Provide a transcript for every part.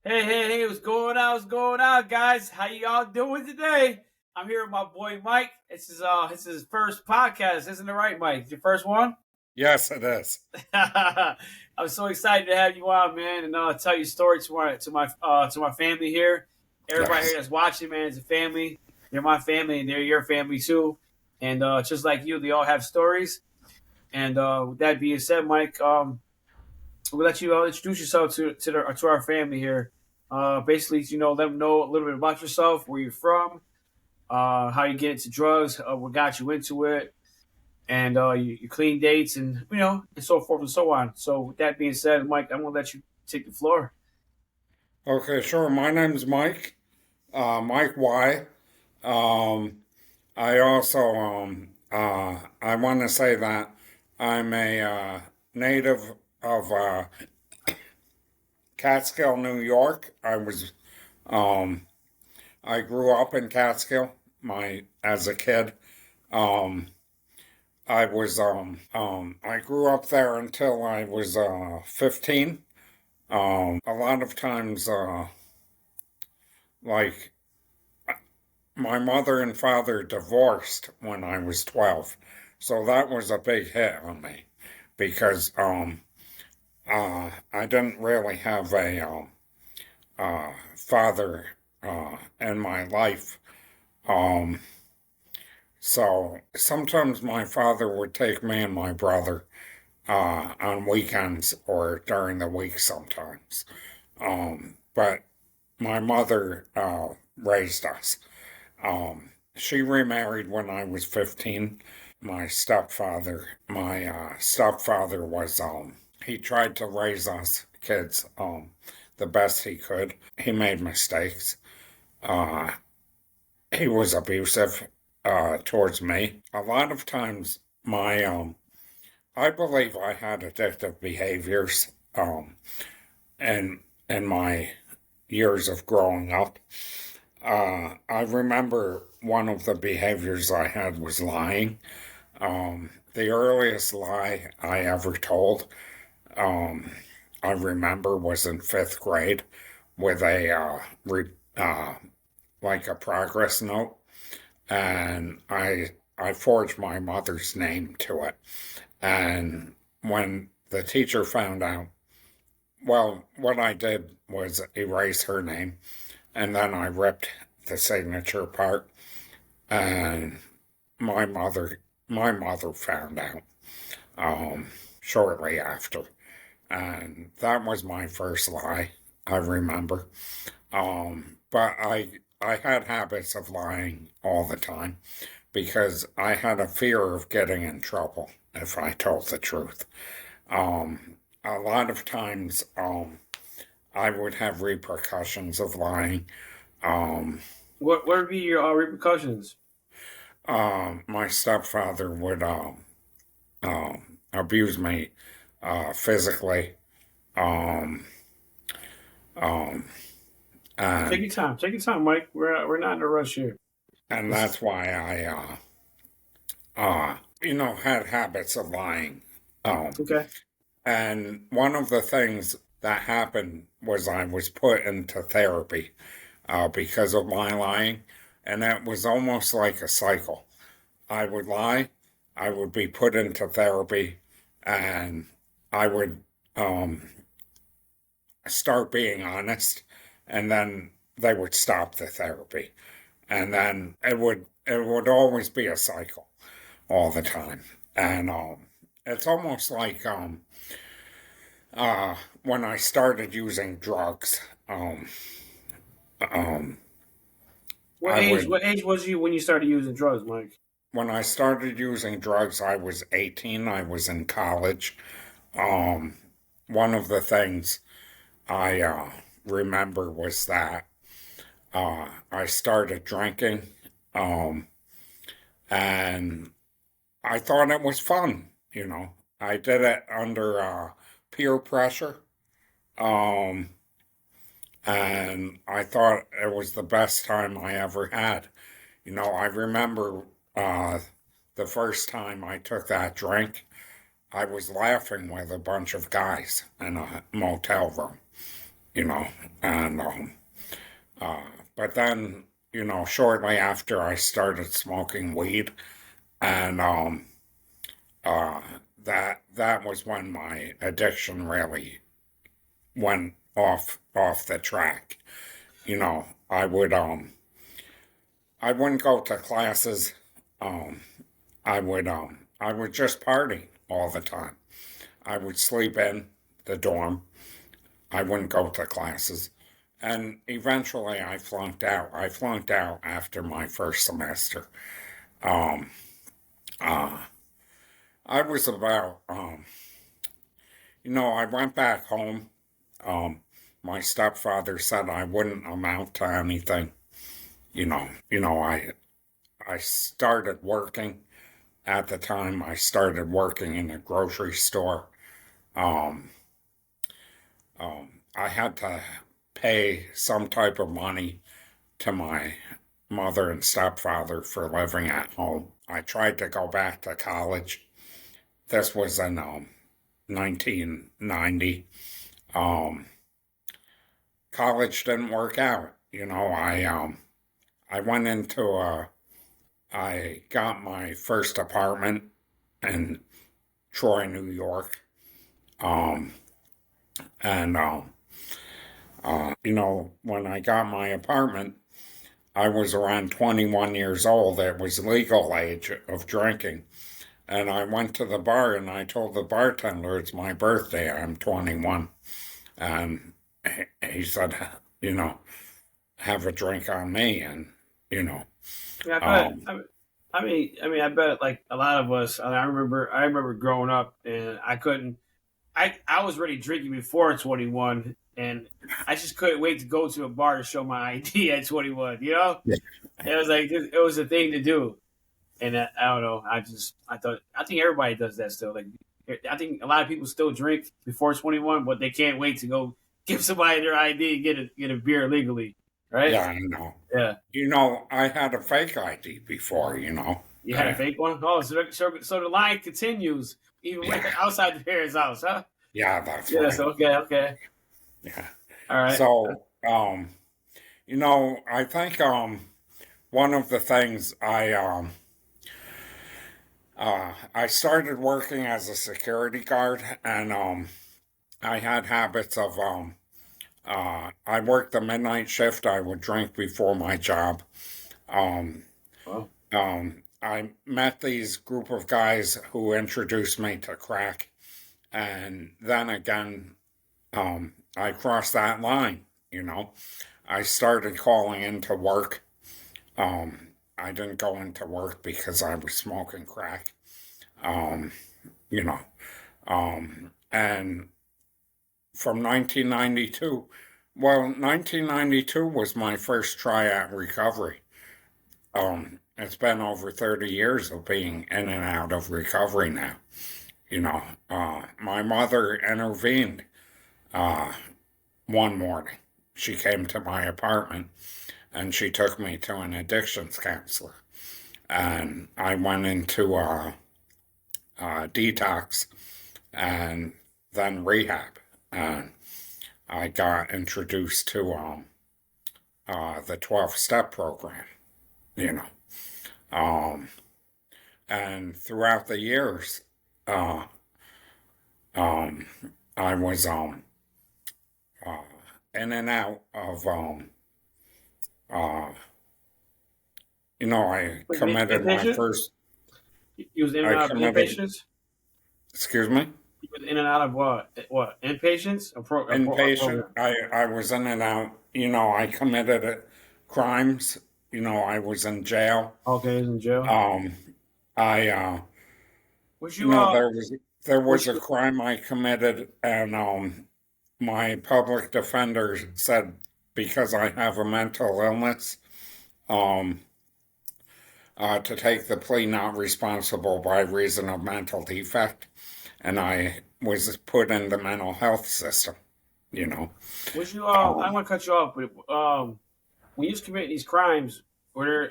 Hey, what's going on? What's going on, guys? How y'all doing today? I'm here with my boy Mike. This is his first podcast, isn't it right, Mike? It's your first one? Yes, it is. I'm so excited to have you on, man, and tell your story to my family here. Everybody here Yes. that's watching, man, is a family. They're my family, and they're your family too. And just like you, they all have stories. And with that being said, Mike, we'll let you introduce yourself to our family here. Basically, let them know a little bit about yourself, where you're from, how you get into drugs, what got you into it, and your clean dates, and and so forth and so on. So, with that being said, Mike, I'm gonna let you take the floor. Okay, sure. My name's Mike. Mike Y. Um, I also I want to say that I'm a native of Catskill, New York. Um, I grew up in Catskill. My as a kid. Um, I grew up there until I was 15. A lot of times, like my mother and father divorced when I was 12. So that was a big hit on me because I didn't really have a father in my life. Um, so sometimes my father would take me and my brother on weekends or during the week sometimes. But my mother raised us. She remarried when I was 15. My stepfather was, he tried to raise us kids the best he could. He made mistakes. Uh, he was abusive towards me. A lot of times, I believe I had addictive behaviors in, in my years of growing up. I remember one of the behaviors I had was lying. The earliest lie I ever told, um, I remember, was in fifth grade with uh, like a progress note, and I forged my mother's name to it. And when the teacher found out, well, what I did was erase her name, and then I ripped the signature part, and my mother my mother found out um, shortly after, and that was my first lie. I remember, but I had habits of lying all the time because I had a fear of getting in trouble if I told the truth. A lot of times, I would have repercussions of lying. Um, What would be your repercussions? my stepfather would abuse me physically, um, um, Take and your time. Take your time, Mike. We're not in a rush here. and This is that's why I had habits of lying. Um, okay. and one of the things that happened was I was put into therapy because of my lying, and that was almost like a cycle. I would lie, I would be put into therapy, and I would um, start being honest, and then they would stop the therapy, and then it would always be a cycle all the time, and it's almost like when I started using drugs, um, What I age? would What age was you when you started using drugs, Mike? when I started using drugs, I was 18. I was in college. Um, One of the things I remember was that I started drinking, um, and I thought it was fun. I did it under peer pressure, um, and I thought it was the best time I ever had. I remember the first time I took that drink, I was laughing with a bunch of guys in a motel room. you know, and uh, but then, shortly after I started smoking weed, and uh, that was when my addiction really went off the track. I wouldn't go to classes. Um, I would just party all the time. I would sleep in the dorm. I wouldn't go to classes. And eventually I flunked out. I flunked out after my first semester. Um, uh, I was about, I went back home. Um, my stepfather said I wouldn't amount to anything. I started working at the time. I started working in a grocery store. Um, I had to pay some type of money to my mother and stepfather for living at home. I tried to go back to college. This was in 1990. Um, College didn't work out. I went into I got my first apartment in Troy, New York. Um, and when I got my apartment, I was around 21 years old. It was legal age of drinking. And I went to the bar and I told the bartender it's my birthday. I'm 21. And he said, you know, have a drink on me. And, you know, Yeah, I bet. um, I bet like a lot of us. I remember growing up, and I couldn't. I was already drinking before 21, and I just couldn't wait to go to a bar to show my ID at 21. You know, yeah, it was like it was a thing to do, and I don't know. I think everybody does that still. Like I think a lot of people still drink before 21, but they can't wait to go give somebody their ID and get a beer legally, right? yeah, I know. Yeah. I had a fake ID before. You had a fake one? Oh, so the line continues even way Yeah, outside the parents' house, huh? yeah, that's Yes. right. Okay. Okay. Yeah. All right. So, I think one of the things I started working as a security guard, and I had habits of I worked the midnight shift. I would drink before my job. Um, Well, I met these group of guys who introduced me to crack, and then again, I crossed that line. I started calling into work. I didn't go into work because I was smoking crack. Um, you know, and from 1992, well, 1992 was my first try at recovery. It's been over 30 years of being in and out of recovery now. My mother intervened uh, one morning. She came to my apartment and she took me to an addictions counselor. And I went into detox and then rehab. And I got introduced to the 12 step program, you know. Um, and throughout the years, uh, um, I was uh, in and out of, uh, I wait, committed my inpatient? first, You was in and I out of committed, inpatients. excuse me, You was in and out of what? What inpatients? A inpatient. program? I was in and out, I committed crimes, I was in jail. Okay, he was in jail. Um, I, Was you you know, there was Was a you crime I committed, and my public defender said because I have a mental illness, um, to take the plea not responsible by reason of mental defect, and I was put in the mental health system. You know, was you I um, want to cut you off, but when you was committing these crimes, were there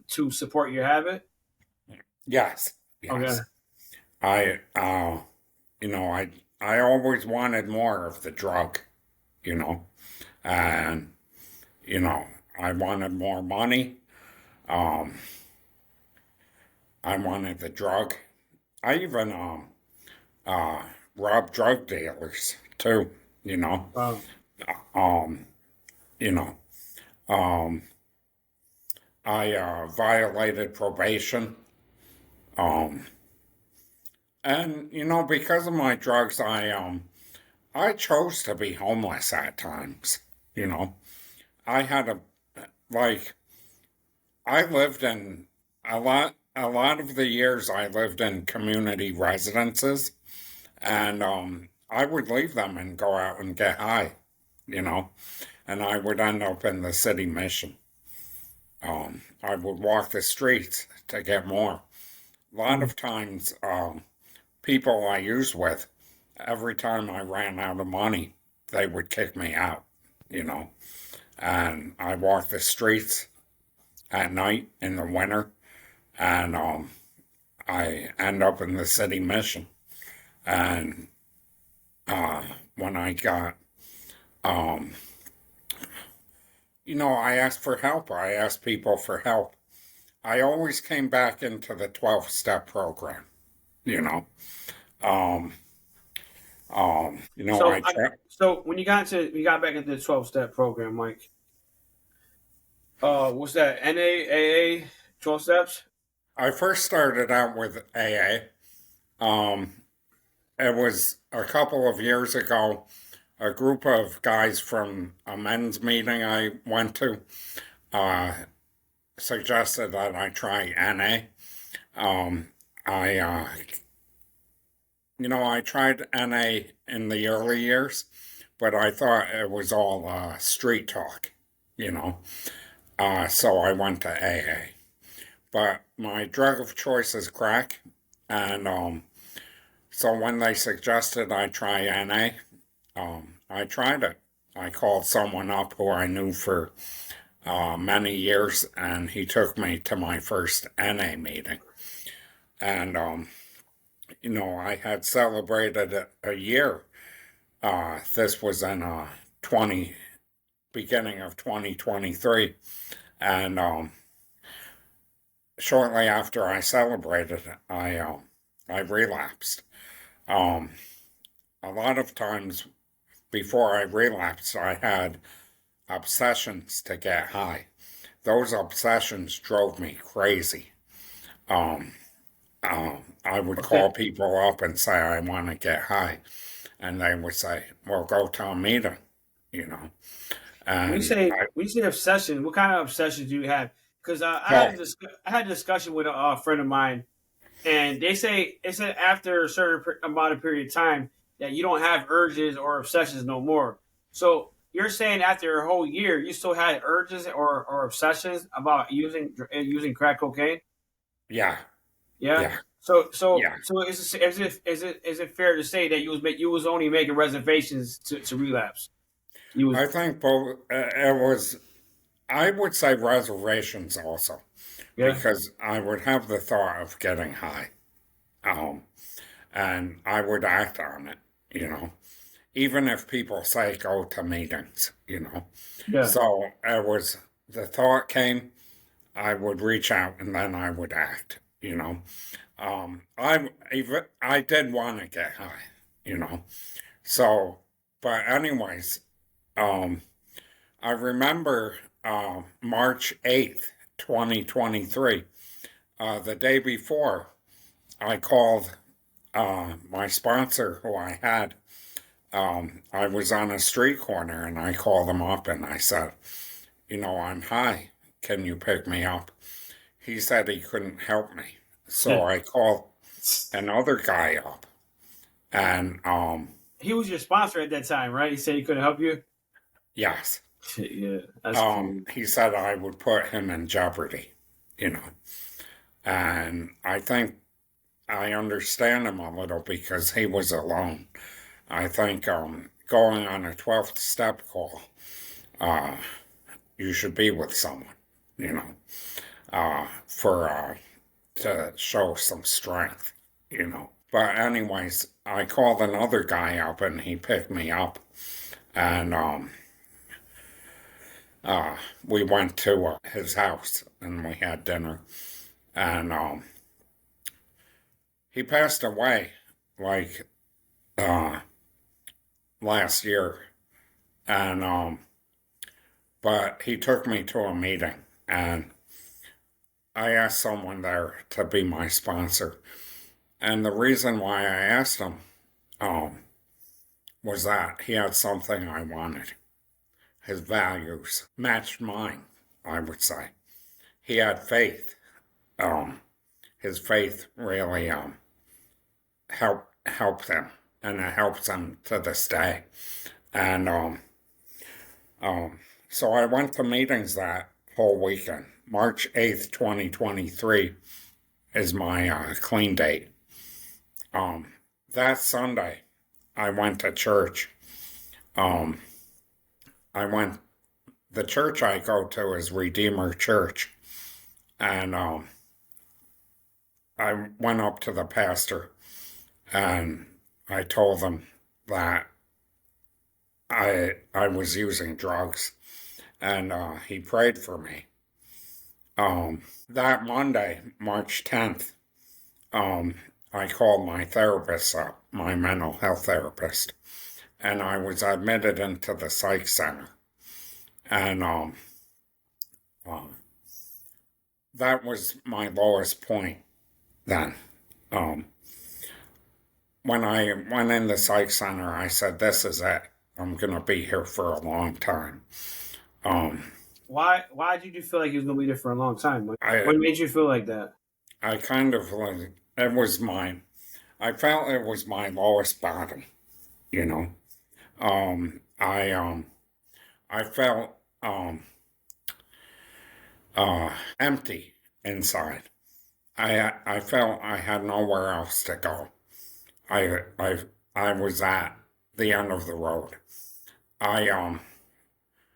to support your habit? yes, Okay. yes. I, I always wanted more of the drug. you know, and, you know, I wanted more money. Um, I wanted the drug. I even uh, robbed drug dealers too, you know. Wow. Um, you know, um, I violated probation. Um, and you know, because of my drugs, I chose to be homeless at times. You know, I had a like I lived in a lot of the years I lived in community residences, and I would leave them and go out and get high, you know, and I would end up in the city mission. I would walk the streets to get more. A lot Mm. of times, people I used with, every time I ran out of money, they would kick me out, you know, and I walked the streets at night in the winter, and I end up in the city mission. And uh, when I got, um, you know, I asked for help. I asked people for help. I always came back into the 12-step program, you know. Um, you know, So I I try, so when you got back into the 12 step program, Mike. What's that? NAAA 12 steps? I first started out with AA. Um, it was a couple of years ago. A group of guys from a men's meeting I went to uh, suggested that I try NA. I, you know, I tried NA in the early years, but I thought it was all street talk, you know. So I went to AA. But my drug of choice is crack, and so when they suggested I try NA, I tried it. I called someone up who I knew for many years, and he took me to my first NA meeting. And, you know, I had celebrated a year. This was in 20, beginning of 2023. And shortly after I celebrated, I relapsed. Um, a lot of times before I relapsed, I had obsessions to get high. Those obsessions drove me crazy. Um, I would Okay. call people up and say, I want to get high. And they would say, well, go to a meeting, you know. And I, When you say obsession, what kind of obsessions do you have? Because well, I had a discussion with a friend of mine, and they said after a certain amount of period of time that you don't have urges or obsessions no more. So you're saying after a whole year you still had urges or obsessions about using crack cocaine? yeah, Yeah. yeah, yeah. So is it fair to say that you was only making reservations to relapse? You was I think both, it was, I would say reservations also, yeah. because I would have the thought of getting high. Um, and I would act on it, you know, even if people say go to meetings, you know. Yeah. So it was, the thought came, I would reach out and then I would act, you know. I did want to get high, you know. So, but anyways, um, I remember March 8th, 2023, the day before, I called my sponsor who I had. I was on a street corner and I called him up and I said, you know, I'm high. Can you pick me up? He said he couldn't help me. So I called another guy up and He was your sponsor at that time, right? He said he couldn't help you. yes, Yeah, that's crazy. he said I would put him in jeopardy, you know. And I think I understand him a little because he was alone. I think going on a 12th step call, uh, you should be with someone, you know, for to show some strength, you know. But anyways, I called another guy up and he picked me up and we went to his house and we had dinner, and he passed away like uh, last year, and but he took me to a meeting, and I asked someone there to be my sponsor, and the reason why I asked him um, was that he had something I wanted. His values matched mine, I would say. He had faith. Um, his faith really helped him, and it helps him to this day. And um, so I went to meetings that whole weekend. March 8th, 2023 is my clean date. Um, that Sunday, I went to church. Um, the church I go to is Redeemer Church. And I went up to the pastor and I told him that I was using drugs, and he prayed for me. That Monday, March 10th, I called my therapist up, my mental health therapist, and I was admitted into the psych center. And um, that was my lowest point then. Um, when I went in the psych center, I said, "This is it. I'm going to be here for a long time." Um, Why did you feel like he was gonna be there for a long time? I What made you feel like that? I kind of like it was mine. I felt it was my lowest bottom, you know. I felt empty inside. I felt I had nowhere else to go. I I I was at the end of the road. I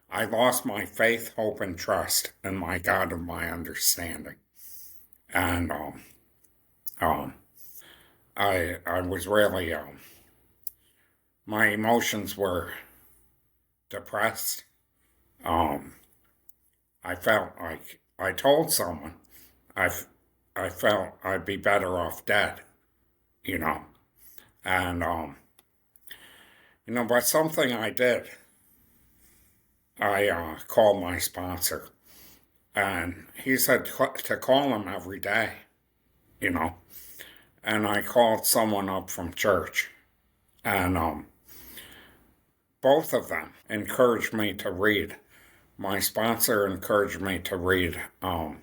I lost my faith, hope, and trust in my God of my understanding, and um I was really my emotions were depressed. Um, I felt like I told someone I I felt I'd be better off dead, you know, and but something I did. I called my sponsor, and he said to call him every day, you know, and I called someone up from church, and both of them encouraged me to read. My sponsor encouraged me to read uh,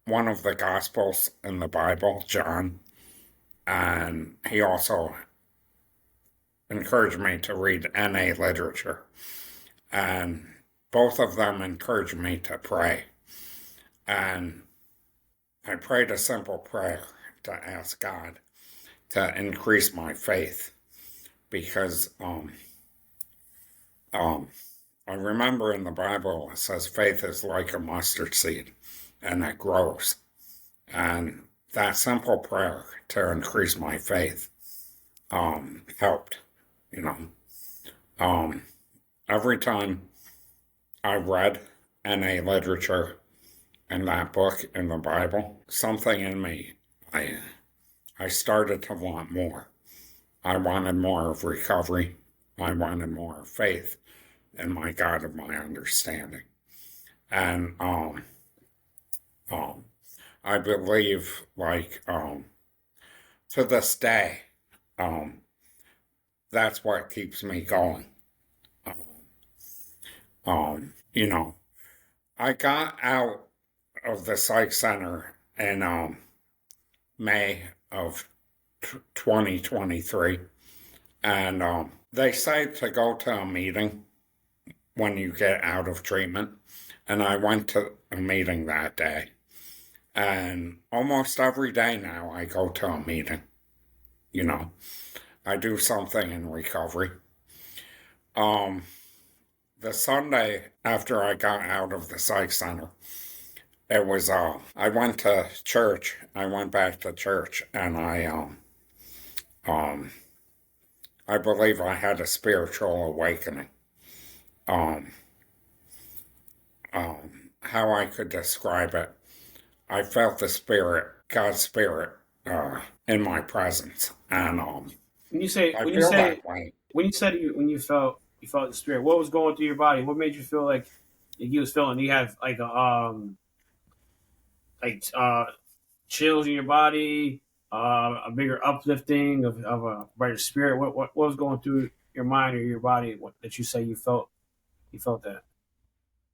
one of the Gospels in the Bible, John, and he also encouraged me to read NA literature. And both of them encouraged me to pray. And I prayed a simple prayer to ask God to increase my faith because um, I remember in the Bible it says faith is like a mustard seed and it grows. And that simple prayer to increase my faith helped, you know. Um, every time I read NA literature and that book in the Bible, something in me, I started to want more. I wanted more of recovery. I wanted more of faith in my God of my understanding. And um, I believe, like, to this day, um, that's what keeps me going. Um, you know, I got out of the psych center in May of 2023, and they say to go to a meeting when you get out of treatment, and I went to a meeting that day, and almost every day now I go to a meeting. You know, I do something in recovery. Um, the Sunday after I got out of the psych center, it was I went to church. I went back to church, and um I believe I had a spiritual awakening. Um, how I could describe it, I felt the spirit, God's spirit, in my presence, and When you say I when you feel say that way. when you said when you felt the spirit, what was going through your body? What made you feel like you was feeling? You have like a like chills in your body, a bigger uplifting of a brighter spirit. What was going through your mind or your body that you say you felt that?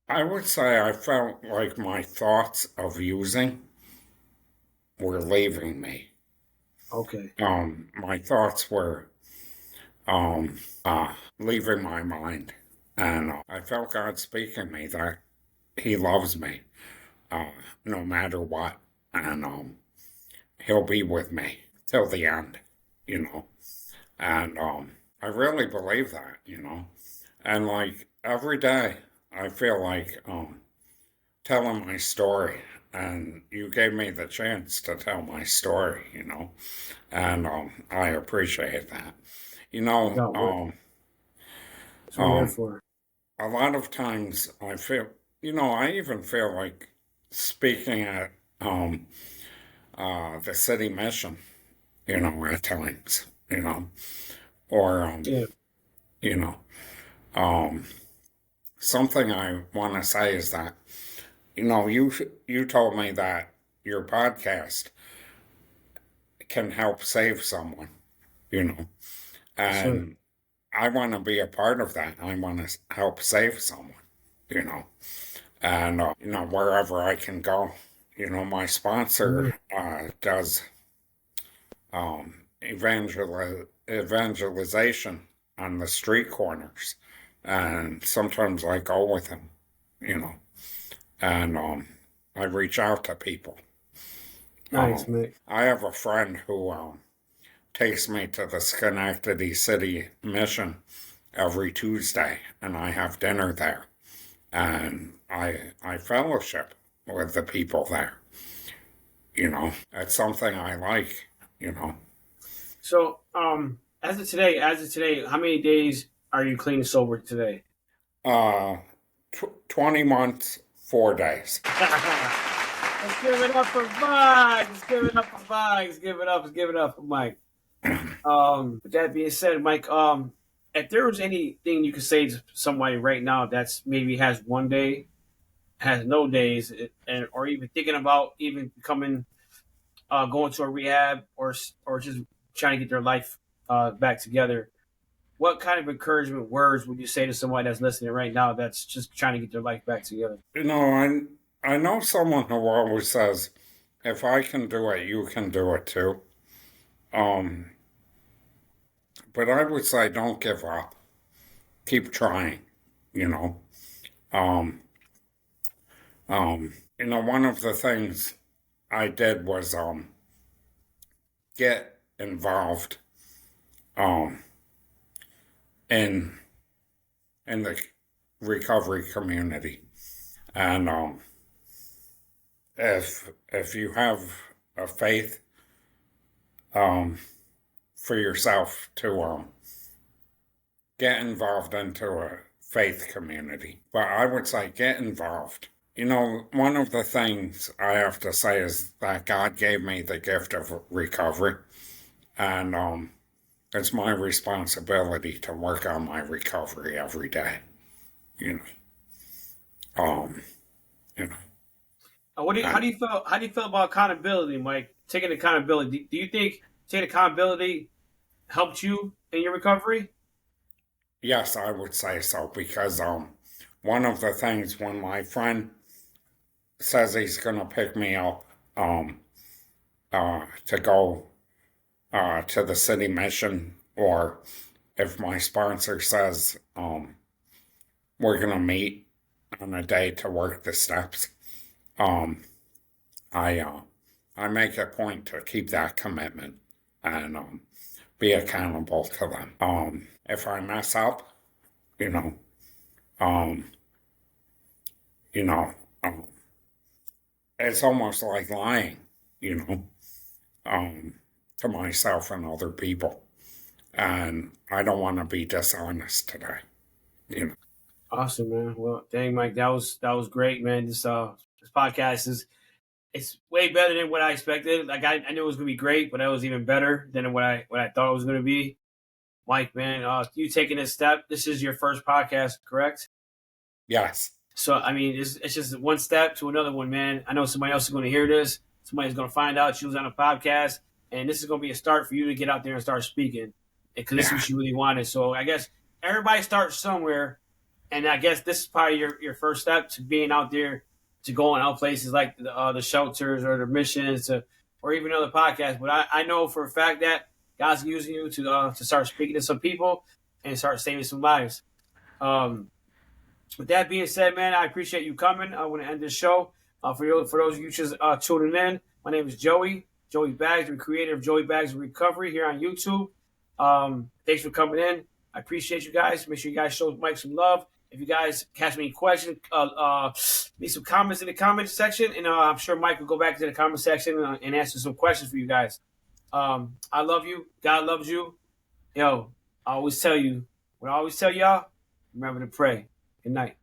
I would say I felt like my thoughts of using were leaving me. Okay, My thoughts were leaving my mind, and I felt God speaking to me that He loves me, uh, no matter what, and He'll be with me till the end, you know. And I really believe that, you know. And like every day, I feel like telling my story, and you gave me the chance to tell my story, you know, and I appreciate that. You know, no, that's what we're here um, for. a lot of times I feel, you know, I even feel like speaking at the city mission, you know, at times, you know, or, Yeah, you know, um, something I want to say is that, you know, you told me that your podcast can help save someone, you know, yes, sir. and I want to be a part of that. I want to help save someone, you know, and you know, wherever I can go, you know, my Amen. sponsor does evangelization on the street corners, and sometimes I go with him, you know, and I reach out to people. Nice, man. I have a friend who takes me to the Schenectady City Mission every Tuesday, and I have dinner there, and I fellowship with the people there. You know, it's something I like. You know, So, as of today, how many days are you clean and sober today? uh, 20 months, 4 days. Let's give it up for Mike. Let's give it up for Mike. Let's give it up. Let's give it up for Mike. With that being said, Mike, if there was anything you could say to somebody right now that's maybe has one day, has no days, and or even thinking about even becoming, going to a rehab or just trying to get their life back together, what kind of encouragement words would you say to somebody that's listening right now that's just trying to get their life back together? You know, I know someone who always says, "If I can do it, you can do it too." Um, but I would say, don't give up. Keep trying. You know. Um, you know, one of the things I did was get involved um in the recovery community. And if you have a faith um for yourself to get involved into a faith community. But I would say get involved. You know, one of the things I have to say is that God gave me the gift of recovery, and it's my responsibility to work on my recovery every day. You know, you know. How And do you feel? How do you feel about accountability, Mike? Taking accountability. Do you think taking accountability helped you in your recovery? yes, I would say so because one of the things when my friend says he's gonna pick me up um to go to the city mission, or if my sponsor says we're gonna meet on a day to work the steps, um I I make a point to keep that commitment and be accountable to them. If I mess up, you know, um, you know, um, it's almost like lying, you know, um, to myself and other people. and I don't want to be dishonest today. You know. Awesome, man. Well, dang, Mike, that was great, man. This podcast is it's way better than what I expected. Like I knew it was gonna be great, but that was even better than what I thought it was gonna be. Mike, man, you taking this step. This is your first podcast, correct? Yes. So I mean, it's just one step to another one, man. I know somebody else is going to hear this. Somebody's going to find out she was on a podcast, and this is going to be a start for you to get out there and start speaking, because this is Yeah. what you really wanted. So I guess everybody starts somewhere, and I guess this is probably your first step to being out there, to going out places like the shelters or the missions, or even other podcasts. But I know for a fact that God's using you to start speaking to some people and start saving some lives. Um, with that being said, man, I appreciate you coming. I want to end this show. For those of you just tuning in, my name is Joey Bags, the creator of Joey Bags Recovery here on YouTube. Thanks for coming in. I appreciate you guys. Make sure you guys show Mike some love. If you guys catch any questions, leave some comments in the comment section, and I'm sure Mike will go back to the comment section and answer some questions for you guys. I love you. God loves you. Yo, I always tell you, what I always tell y'all, remember to pray. Good night.